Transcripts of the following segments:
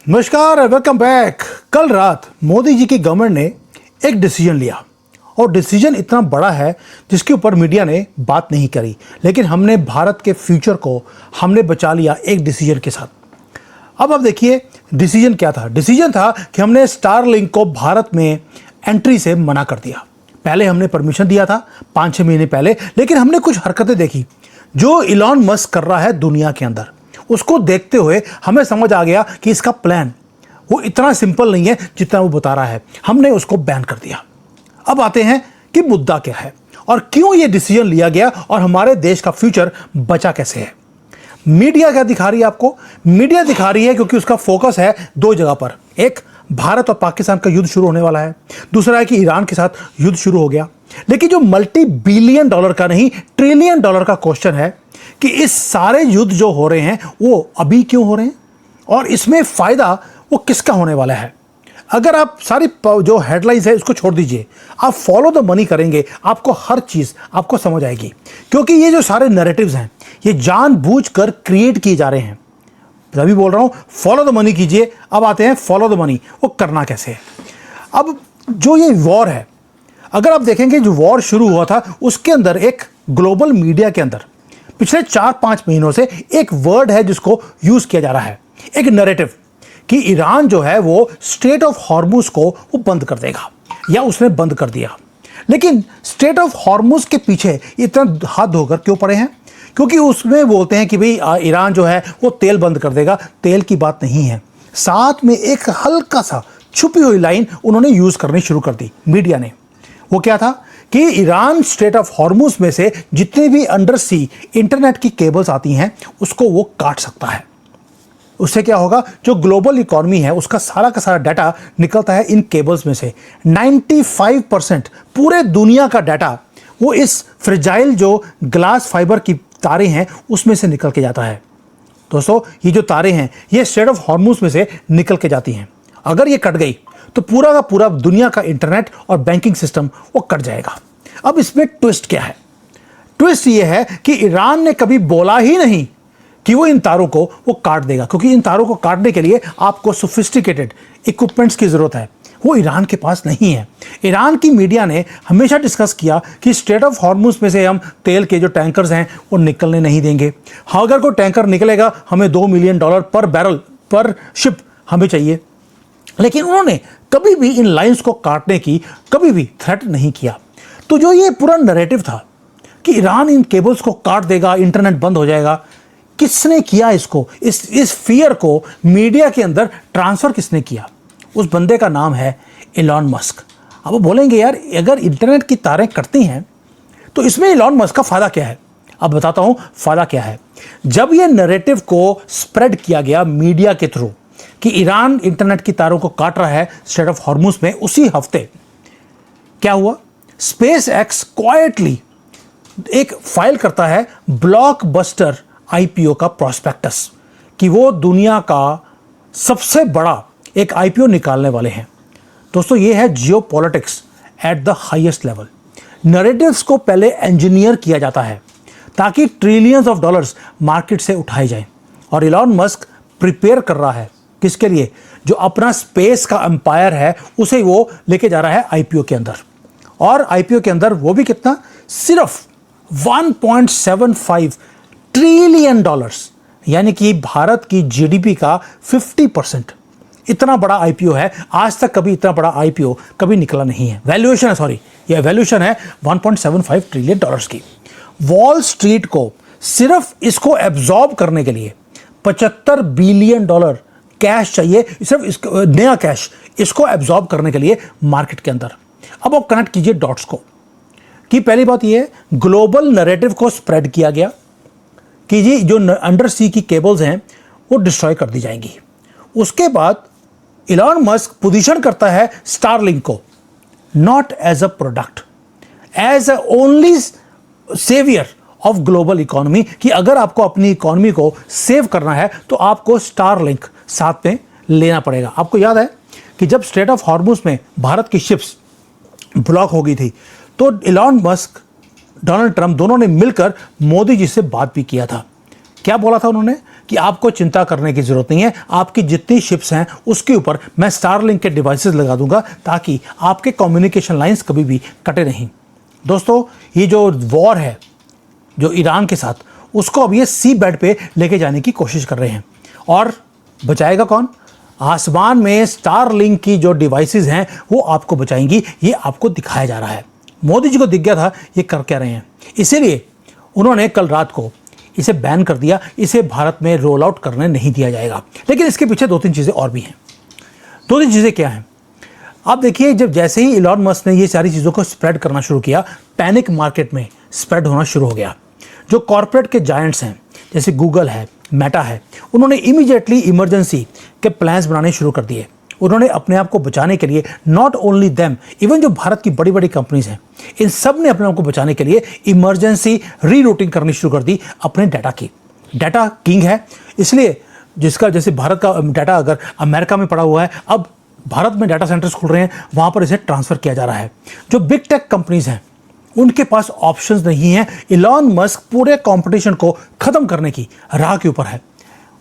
नमस्कार, welcome back. कल रात मोदी जी की गवर्नमेंट ने एक डिसीजन लिया और डिसीजन इतना बड़ा है जिसके ऊपर मीडिया ने बात नहीं करी, लेकिन हमने भारत के फ्यूचर को हमने बचा लिया एक डिसीजन के साथ। अब देखिए डिसीजन क्या था। डिसीजन था कि हमने स्टारलिंक को भारत में एंट्री से मना कर दिया। पहले हमने परमिशन दिया था 5-6 महीने पहले, लेकिन हमने कुछ हरकतें देखी जो इलॉन मस्क कर रहा है दुनिया के अंदर। उसको देखते हुए हमें समझ आ गया कि इसका प्लान वो इतना सिंपल नहीं है जितना वो बता रहा है। हमने उसको बैन कर दिया। अब आते हैं कि मुद्दा क्या है और क्यों ये डिसीजन लिया गया और हमारे देश का फ्यूचर बचा कैसे है। मीडिया क्या दिखा रही है आपको? मीडिया दिखा रही है क्योंकि उसका फोकस है दो जगह पर। एक, भारत और पाकिस्तान का युद्ध शुरू होने वाला है। दूसरा है कि ईरान के साथ युद्ध शुरू हो गया। लेकिन जो मल्टी बिलियन डॉलर का नहीं, ट्रिलियन डॉलर का क्वेश्चन है कि इस सारे युद्ध जो हो रहे हैं वो अभी क्यों हो रहे हैं और इसमें फायदा वो किसका होने वाला है। अगर आप सारी जो हेडलाइंस है उसको छोड़ दीजिए, आप फॉलो द मनी करेंगे, आपको हर चीज आपको समझ आएगी। क्योंकि ये जो सारे नैरेटिव्स हैं ये जानबूझकर क्रिएट किए जा रहे हैं। तभी बोल रहा हूं फॉलो द मनी कीजिए। अब आते हैं फॉलो द मनी, वो करना कैसे है। अब जो ये वॉर है, अगर आप देखेंगे जो वॉर शुरू हुआ था उसके अंदर एक ग्लोबल मीडिया के अंदर पिछले 4-5 महीनों से एक वर्ड है जिसको यूज किया जा रहा है, एक नैरेटिव, कि ईरान जो है वो स्ट्रेट ऑफ हॉर्मुज को वो बंद कर देगा या उसने बंद कर दिया। लेकिन स्ट्रेट ऑफ हॉर्मुज के पीछे इतना हाथ धोकर क्यों पड़े हैं? क्योंकि उसमें बोलते हैं कि भाई ईरान जो है वो तेल बंद कर देगा। तेल की बात नहीं है, साथ में एक हल्का सा छुपी हुई लाइन उन्होंने यूज करनी शुरू कर दी मीडिया ने। वो क्या था कि ईरान स्ट्रेट ऑफ हॉर्मुज में से जितनी भी अंडर सी इंटरनेट की केबल्स आती हैं उसको वो काट सकता है। उससे क्या होगा, जो ग्लोबल इकोनॉमी है उसका सारा का सारा डाटा निकलता है इन केबल्स में से। 95% पूरे दुनिया का डाटा वो इस फ्रेजाइल जो ग्लास फाइबर की तारें हैं उसमें से निकल के जाता है। दोस्तों, ये जो तारें हैं ये स्ट्रेट ऑफ हॉर्मुज में से निकल के जाती हैं। अगर ये कट गई तो पूरा का पूरा दुनिया का इंटरनेट और बैंकिंग सिस्टम वो कट जाएगा। अब इसमें ट्विस्ट क्या है? ट्विस्ट ये है कि ईरान ने कभी बोला ही नहीं कि वो इन तारों को वो काट देगा, क्योंकि इन तारों को काटने के लिए आपको सोफिस्टिकेटेड इक्विपमेंट्स की जरूरत है। वो ईरान के पास नहीं है। ईरान की मीडिया ने हमेशा डिस्कस किया कि स्ट्रेट ऑफ हॉर्मुज में से हम तेल के जो टैंकर्स हैं वो निकलने नहीं देंगे। हाँ, अगर कोई टैंकर निकलेगा हमें $2 मिलियन पर बैरल पर शिप हमें चाहिए। लेकिन उन्होंने कभी भी इन लाइंस को काटने की कभी भी थ्रेट नहीं किया। तो जो ये पूरा नैरेटिव था कि ईरान इन केबल्स को काट देगा, इंटरनेट बंद हो जाएगा, किसने किया इसको? इस फियर को मीडिया के अंदर ट्रांसफर किसने किया? उस बंदे का नाम है इलॉन मस्क। अब वो बोलेंगे यार अगर इंटरनेट की तारें कटती हैं तो इसमें इलॉन मस्क का फायदा क्या है? अब बताता हूं फायदा क्या है। जब ये नैरेटिव को स्प्रेड किया गया मीडिया के थ्रू कि ईरान इंटरनेट की तारों को काट रहा है स्ट्रेट ऑफ हॉर्मुज में, उसी हफ्ते क्या हुआ, स्पेस एक्स क्वाइटली एक फाइल करता है ब्लॉकबस्टर आईपीओ का प्रोस्पेक्टस कि वो दुनिया का सबसे बड़ा एक आईपीओ निकालने वाले हैं। दोस्तों, ये है geopolitics at the highest level. Narratives को पहले इंजीनियर किया जाता है ताकि ट्रिलियंस ऑफ डॉलर्स मार्केट से उठाए जाएं। और इलॉन मस्क प्रिपेयर कर रहा है किसके लिए? जो अपना स्पेस का एम्पायर है उसे वो लेके जा रहा है आईपीओ के अंदर। और आईपीओ के अंदर वो भी कितना, सिर्फ $1.75 ट्रिलियन, यानी कि भारत की जीडीपी का 50%। इतना बड़ा आईपीओ है। आज तक कभी इतना बड़ा आईपीओ कभी निकला नहीं है। वैल्यूएशन है, सॉरी, ये वैल्यूएशन है $1.75 ट्रिलियन की। वॉल स्ट्रीट को सिर्फ इसको एब्जॉर्ब करने के लिए $75 बिलियन कैश चाहिए, सिर्फ इसको नया कैश इसको एब्जॉर्ब करने के लिए मार्केट के अंदर। अब आप कनेक्ट कीजिए डॉट्स को कि पहली बात ये है ग्लोबल नैरेटिव को स्प्रेड किया गया कि ये जो अंडर सी की केबल्स हैं वो डिस्ट्रॉय कर दी जाएंगी। उसके बाद इलॉन मस्क पोजीशन करता है स्टारलिंक को not as a product, as a only saviour of global economy, कि अगर आपको अपनी इकोनॉमी को सेव करना है तो आपको स्टारलिंक साथ में लेना पड़ेगा। आपको याद है कि जब स्ट्रेट ऑफ हॉर्मुज में भारत की शिप्स ब्लॉक हो गई थी तो इलॉन मस्क, डोनाल्ड ट्रंप दोनों ने मिलकर मोदी जी से बात भी किया था। क्या बोला था उन्होंने कि आपको चिंता करने की ज़रूरत नहीं है, आपकी जितनी शिप्स हैं उसके ऊपर मैं स्टारलिंक के डिवाइसेस लगा दूंगा ताकि आपके कम्युनिकेशन लाइंस कभी भी कटे नहीं। दोस्तों, ये जो वॉर है जो ईरान के साथ, उसको अब ये सी बेड पे लेके जाने की कोशिश कर रहे हैं। और बचाएगा कौन? आसमान में स्टारलिंक की जो डिवाइसेस हैं वो आपको बचाएंगी, ये आपको दिखाया जा रहा है। मोदी जी को दिख गया था ये कर क्या रहे हैं, इसीलिए उन्होंने कल रात को इसे बैन कर दिया। इसे भारत में रोल आउट करने नहीं दिया जाएगा। लेकिन इसके पीछे 2-3 चीज़ें और भी हैं। 2-3 चीज़ें क्या हैं? आप देखिए, जब जैसे ही इलॉन मस्क ने ये सारी चीज़ों को स्प्रेड करना शुरू किया, पैनिक मार्केट में स्प्रेड होना शुरू हो गया। जो कॉर्पोरेट के जायंट्स हैं जैसे गूगल है, मेटा है, उन्होंने इमीडिएटली इमरजेंसी के प्लान्स बनाने शुरू कर दिए। उन्होंने अपने आप को बचाने के लिए, नॉट ओनली देम, इवन जो भारत की बड़ी बड़ी कंपनीज हैं, इन सब ने अपने आप को बचाने के लिए इमरजेंसी रीरूटिंग करनी शुरू कर दी अपने डाटा की। डाटा किंग है, इसलिए जिसका जैसे भारत का डाटा अगर अमेरिका में पड़ा हुआ है, अब भारत में डाटा सेंटर्स खुल रहे हैं, वहाँ पर इसे ट्रांसफ़र किया जा रहा है। जो बिग टेक कंपनीज हैं उनके पास ऑप्शंस नहीं है। इलॉन मस्क पूरे कंपटीशन को ख़त्म करने की राह के ऊपर है।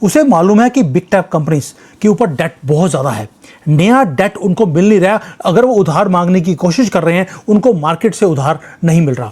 उसे मालूम है कि बिग टेक कंपनीज के ऊपर डेट बहुत ज़्यादा है, नया डेट उनको मिल नहीं रहा। अगर वो उधार मांगने की कोशिश कर रहे हैं, उनको मार्केट से उधार नहीं मिल रहा।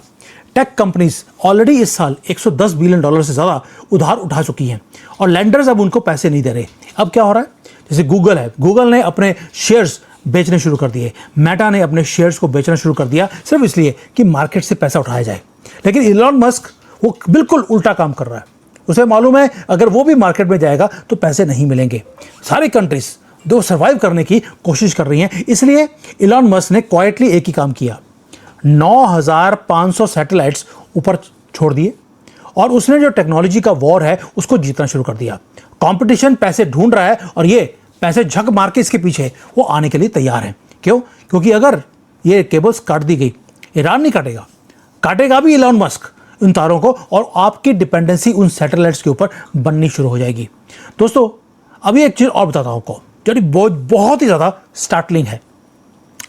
टेक कंपनीज ऑलरेडी इस साल $110 बिलियन से ज़्यादा उधार उठा चुकी हैं और लैंडर्स अब उनको पैसे नहीं दे रहे। अब क्या हो रहा है? जैसे गूगल है, गूगल ने अपने शेयर्स बेचने शुरू कर दिए, मेटा ने अपने शेयर्स को बेचना शुरू कर दिया, सिर्फ इसलिए कि मार्केट से पैसा उठाया जाए। लेकिन इलॉन मस्क वो बिल्कुल उल्टा काम कर रहा है। उसे मालूम है अगर वो भी मार्केट में जाएगा तो पैसे नहीं मिलेंगे। सारी कंट्रीज जो सर्वाइव करने की कोशिश कर रही हैं, इसलिए इलॉन मस्क ने क्वाइटली एक ही काम किया, 9,500 सैटेलाइट्स ऊपर छोड़ दिए और उसने जो टेक्नोलॉजी का वॉर है उसको जीतना शुरू कर दिया। कंपटीशन पैसे ढूंढ रहा है और ये पैसे झक मार के इसके पीछे वो आने के लिए तैयार हैं। क्यों? क्योंकि अगर ये केबल्स काट दी गई, ईरान नहीं काटेगा, काटेगा भी इलॉन मस्क उन तारों को, और आपकी डिपेंडेंसी उन सैटेलाइट्स के ऊपर बननी शुरू हो जाएगी। दोस्तों, अभी एक चीज़ और बताता हूँ आपको जो बहुत ही ज़्यादा स्टार्टलिंग है।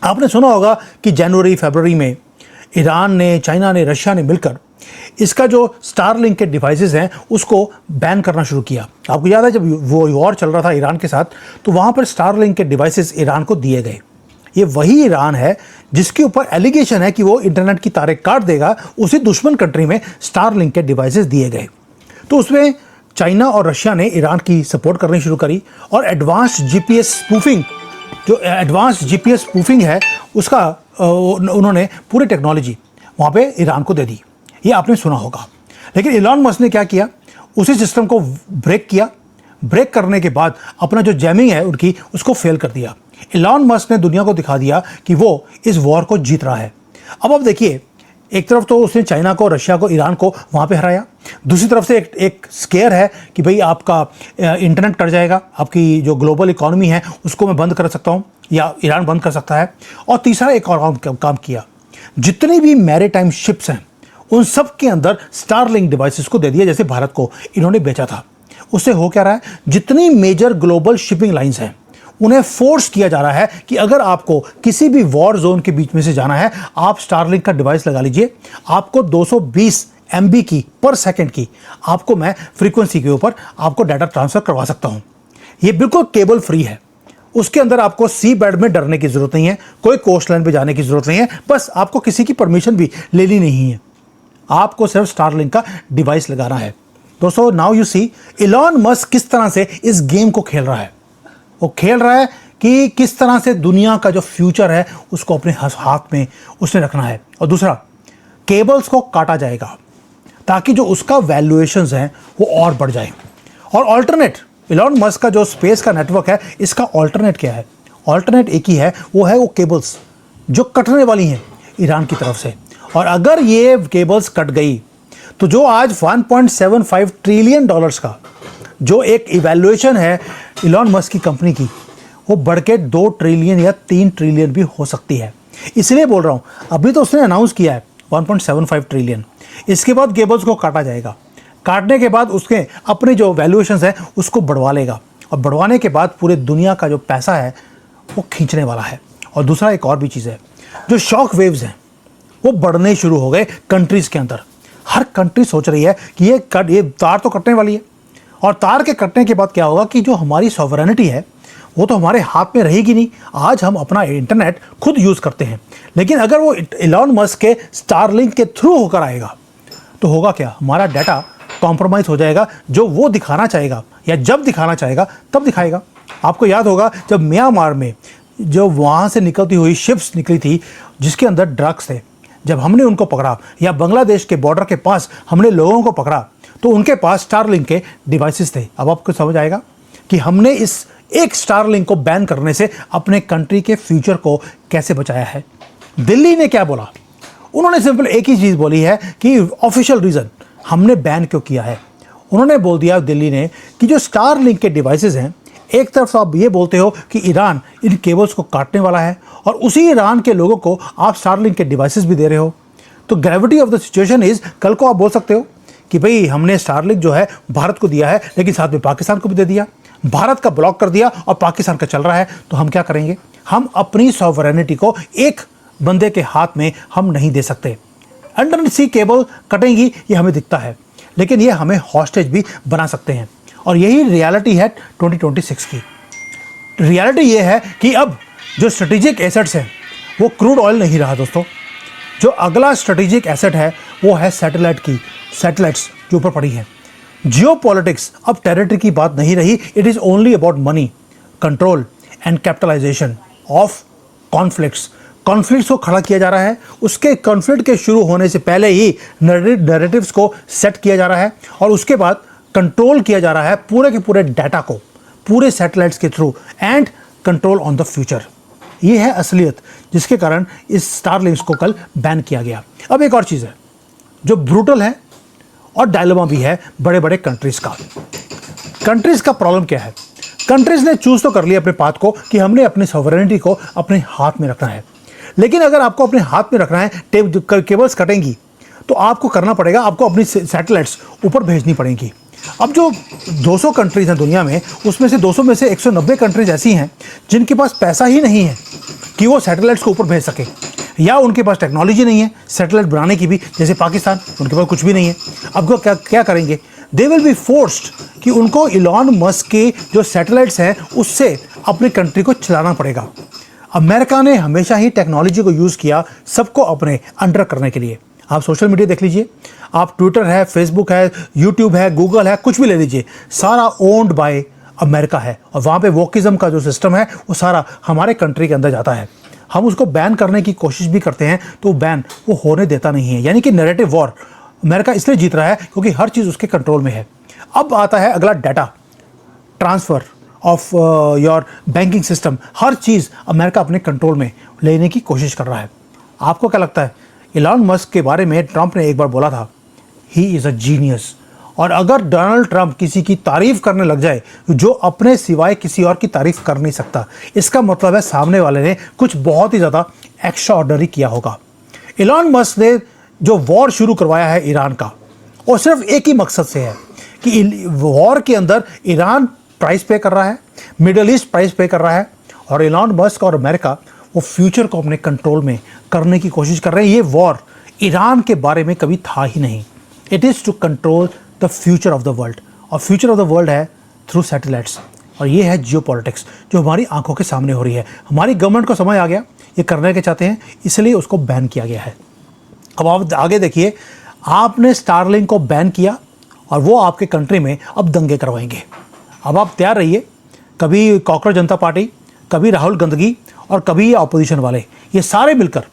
आपने सुना होगा कि जनवरी फरवरी में ईरान ने, चाइना ने, रशिया ने मिलकर इसका जो स्टारलिंक के डिवाइसेस हैं उसको बैन करना शुरू किया। आपको याद है जब वो वॉर चल रहा था ईरान के साथ, तो वहाँ पर स्टारलिंक के डिवाइसेस ईरान को दिए गए। ये वही ईरान है जिसके ऊपर एलिगेशन है कि वो इंटरनेट की तारें काट देगा। उसी दुश्मन कंट्री में स्टारलिंक के डिवाइसेस दिए गए। तो उसमें चाइना और रशिया ने ईरान की सपोर्ट करनी शुरू करी और एडवांस जीपीएस स्पूफिंग है उसका उन्होंने पूरी टेक्नोलॉजी वहाँ पे ईरान को दे दी। ये आपने सुना होगा। लेकिन इलॉन मस्क ने क्या किया, उसी सिस्टम को ब्रेक किया। ब्रेक करने के बाद अपना जो जैमिंग है उनकी, उसको फेल कर दिया। इलॉन मस्क ने दुनिया को दिखा दिया कि वो इस वॉर को जीत रहा है। अब आप देखिए, एक तरफ तो उसने चाइना को, रशिया को, ईरान को वहाँ पे हराया, दूसरी तरफ से एक स्केयर है कि भाई आपका इंटरनेट कट जाएगा, आपकी जो ग्लोबल इकॉनमी है उसको मैं बंद कर सकता हूँ या ईरान बंद कर सकता है। और तीसरा एक और काम किया, जितनी भी मैरीटाइम शिप्स हैं उन सब के अंदर स्टारलिंक डिवाइसेस को दे दिया, जैसे भारत को इन्होंने बेचा था। उससे हो क्या रहा है, जितनी मेजर ग्लोबल शिपिंग लाइंस हैं उन्हें फोर्स किया जा रहा है कि अगर आपको किसी भी वॉर जोन के बीच में से जाना है, आप स्टारलिंक का डिवाइस लगा लीजिए। आपको 220 MB की पर सेकंड की आपको मैं फ्रीक्वेंसी के ऊपर आपको डाटा ट्रांसफ़र करवा सकता हूँ। ये बिल्कुल केबल फ्री है। उसके अंदर आपको सी बेड में डरने की ज़रूरत नहीं है, कोई कोस्ट लाइन पर जाने की ज़रूरत नहीं है, बस आपको किसी की परमिशन भी लेनी नहीं है, आपको सिर्फ स्टारलिंक का डिवाइस लगाना है। दोस्तों, now you see Elon Musk किस तरह से इस गेम को खेल रहा है। वो खेल रहा है कि किस तरह से दुनिया का जो फ्यूचर है उसको अपने हाथ में उसने रखना है। और दूसरा, केबल्स को काटा जाएगा ताकि जो उसका वैल्यूएशंस हैं वो और बढ़ जाए। और ऑल्टरनेट, इलॉन मस्क का जो स्पेस का नेटवर्क है, इसका ऑल्टरनेट क्या है? ऑल्टरनेट एक ही है, वो है वो केबल्स जो कटने वाली हैं ईरान की तरफ से। और अगर ये केबल्स कट गई तो जो आज $1.75 ट्रिलियन का जो एक इवैल्यूएशन है इलॉन मस्क की कंपनी की, वो बढ़ के 2 ट्रिलियन या 3 ट्रिलियन भी हो सकती है। इसलिए बोल रहा हूँ, अभी तो उसने अनाउंस किया है 1.75 ट्रिलियन, इसके बाद केबल्स को काटा जाएगा। काटने के बाद उसके अपने जो वैल्यूएशंस है उसको बढ़वा लेगा, और बढ़वाने के बाद पूरे दुनिया का जो पैसा है वो खींचने वाला है। और दूसरा एक और भी चीज़ है, जो शॉक वेव्स हैं वो बढ़ने शुरू हो गए कंट्रीज़ के अंदर। हर कंट्री सोच रही है कि ये तार तो कटने वाली है, और तार के कटने के बाद क्या होगा कि जो हमारी सॉवरेनिटी है वो तो हमारे हाथ में रहेगी नहीं। आज हम अपना इंटरनेट खुद यूज़ करते हैं, लेकिन अगर वो इलॉन मस्क के स्टारलिंक के थ्रू होकर आएगा तो होगा क्या, हमारा डाटा कॉम्प्रोमाइज़ हो जाएगा। जो वो दिखाना चाहेगा या जब दिखाना चाहेगा तब दिखाएगा। आपको याद होगा जब म्यांमार में जो वहाँ से निकलती हुई शिप्स निकली थी जिसके अंदर ड्रग्स थे, जब हमने उनको पकड़ा, या बांग्लादेश के बॉर्डर के पास हमने लोगों को पकड़ा तो उनके पास स्टारलिंक के डिवाइसेस थे। अब आपको समझ आएगा कि हमने इस एक स्टारलिंक को बैन करने से अपने कंट्री के फ्यूचर को कैसे बचाया है। दिल्ली ने क्या बोला, उन्होंने सिंपल एक ही चीज़ बोली है कि ऑफिशियल रीज़न हमने बैन क्यों किया है। उन्होंने बोल दिया दिल्ली ने कि जो स्टारलिंक के डिवाइसेस हैं, एक तरफ आप ये बोलते हो कि ईरान इन केबल्स को काटने वाला है और उसी ईरान के लोगों को आप स्टारलिंक के डिवाइसेस भी दे रहे हो। तो gravity of the situation is, कल को आप बोल सकते हो कि भाई हमने स्टारलिंक जो है भारत को दिया है लेकिन साथ में पाकिस्तान को भी दे दिया, भारत का ब्लॉक कर दिया और पाकिस्तान का चल रहा है, तो हम क्या करेंगे। हम अपनी सॉवरेनिटी को एक बंदे के हाथ में हम नहीं दे सकते। अंडर सी केबल कटेंगी ये हमें दिखता है, लेकिन ये हमें हॉस्टेज भी बना सकते हैं। और यही रियलिटी है 2026 की। रियलिटी ये है कि अब जो स्ट्रेटेजिक एसेट्स हैं वो क्रूड ऑयल नहीं रहा दोस्तों। जो अगला स्ट्रेटेजिक एसेट है वो है सैटेलाइट्स जो ऊपर पड़ी है। जियोपॉलिटिक्स अब टेरिटरी की बात नहीं रही, it is only about money, control and capitalisation of conflicts को खड़ा किया जा रहा है। उसके कॉन्फ्लिक्ट के शुरू होने से पहले ही नैरेटिव्स को सेट किया जा रहा है और उसके बाद कंट्रोल किया जा रहा है पूरे के पूरे डाटा को, पूरे सैटेलाइट्स के through, and control on the future. ये है असलियत जिसके कारण इस स्टारलिंक्स को कल बैन किया गया। अब एक और चीज़ है जो ब्रूटल है और डायलेमा भी है बड़े बड़े कंट्रीज़ का। कंट्रीज़ का प्रॉब्लम क्या है, कंट्रीज़ ने चूज़ तो कर लिया अपने पाथ को कि हमने अपनी सॉवरेनिटी को अपने हाथ में रखना है, लेकिन अगर आपको अपने हाथ में रखना है, केबल्स कटेंगी तो आपको करना पड़ेगा, आपको अपनी सैटेलाइट्स ऊपर भेजनी पड़ेंगी। अब जो 200 कंट्रीज़ हैं दुनिया में, उसमें से 200 में से 190 कंट्रीज़ ऐसी हैं जिनके पास पैसा ही नहीं है कि वो सैटेलाइट्स को ऊपर भेज सके, या उनके पास टेक्नोलॉजी नहीं है सैटेलाइट बनाने की भी, जैसे पाकिस्तान, उनके पास कुछ भी नहीं है। अब वो क्या करेंगे, दे विल बी फोर्स्ड कि उनको इलॉन मस्क के जो सैटेलाइट्स हैं उससे अपनी कंट्री को चलाना पड़ेगा। अमेरिका ने हमेशा ही टेक्नोलॉजी को यूज़ किया सबको अपने अंडर करने के लिए। आप सोशल मीडिया देख लीजिए, आप ट्विटर है, फेसबुक है, यूट्यूब है, गूगल है, कुछ भी ले लीजिए, सारा ओन्ड बाय अमेरिका है और वहाँ पे वोकिज़म का जो सिस्टम है वो सारा हमारे कंट्री के अंदर जाता है। हम उसको बैन करने की कोशिश भी करते हैं तो बैन वो होने देता नहीं है, यानी कि नैरेटिव वॉर अमेरिका इसलिए जीत रहा है क्योंकि हर चीज़ उसके कंट्रोल में है। अब आता है अगला, data transfer of your banking system, her cheese America अपने कंट्रोल में लेने की कोशिश कर रहा है। आपको क्या लगता है, इलॉन मस्क के बारे में ट्रंप ने एक बार बोला था, ही इज़ अ जीनियस। और अगर डोनाल्ड ट्रंप किसी की तारीफ़ करने लग जाए जो अपने सिवाय किसी और की तारीफ़ कर नहीं सकता, इसका मतलब है सामने वाले ने कुछ बहुत ही ज़्यादा एक्स्ट्रा ऑर्डिनरी किया होगा। इलॉन मस्क ने जो वॉर शुरू करवाया है ईरान का, और सिर्फ एक ही मकसद से है कि वॉर के अंदर ईरान प्राइस पे कर रहा है, मिडल ईस्ट प्राइस पे कर रहा है, और इलॉन मस्क और अमेरिका वो फ्यूचर को अपने कंट्रोल में करने की कोशिश कर रहे हैं। ये वॉर ईरान के बारे में कभी था ही नहीं। It is to control the future of the world, और फ्यूचर ऑफ द वर्ल्ड है थ्रू सैटेलाइट्स। और ये है जियोपॉलिटिक्स जो हमारी आंखों के सामने हो रही है। हमारी गवर्नमेंट को समझ आ गया ये करने के चाहते हैं, इसलिए उसको बैन किया गया है। अब आप आगे देखिए, आपने स्टारलिंक को बैन किया और वो आपके कंट्री में अब दंगे करवाएंगे। अब आप तैयार रहिए, कभी कॉकरोच जनता पार्टी, कभी राहुल गंदगी और कभी ये अपोजिशन वाले, ये सारे मिलकर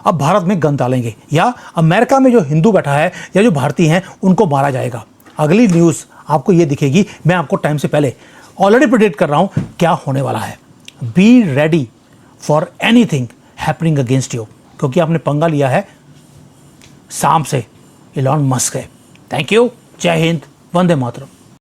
अब भारत में गन डालेंगे, या अमेरिका में जो हिंदू बैठा है या जो भारतीय हैं उनको मारा जाएगा। अगली न्यूज़ आपको ये दिखेगी, मैं आपको टाइम से पहले ऑलरेडी प्रेडिक्ट कर रहा हूँ क्या होने वाला है। Be ready for anything happening against you, क्योंकि आपने पंगा लिया है शाम से इलॉन मस्क है। थैंक यू, जय हिंद, वंदे मातरम।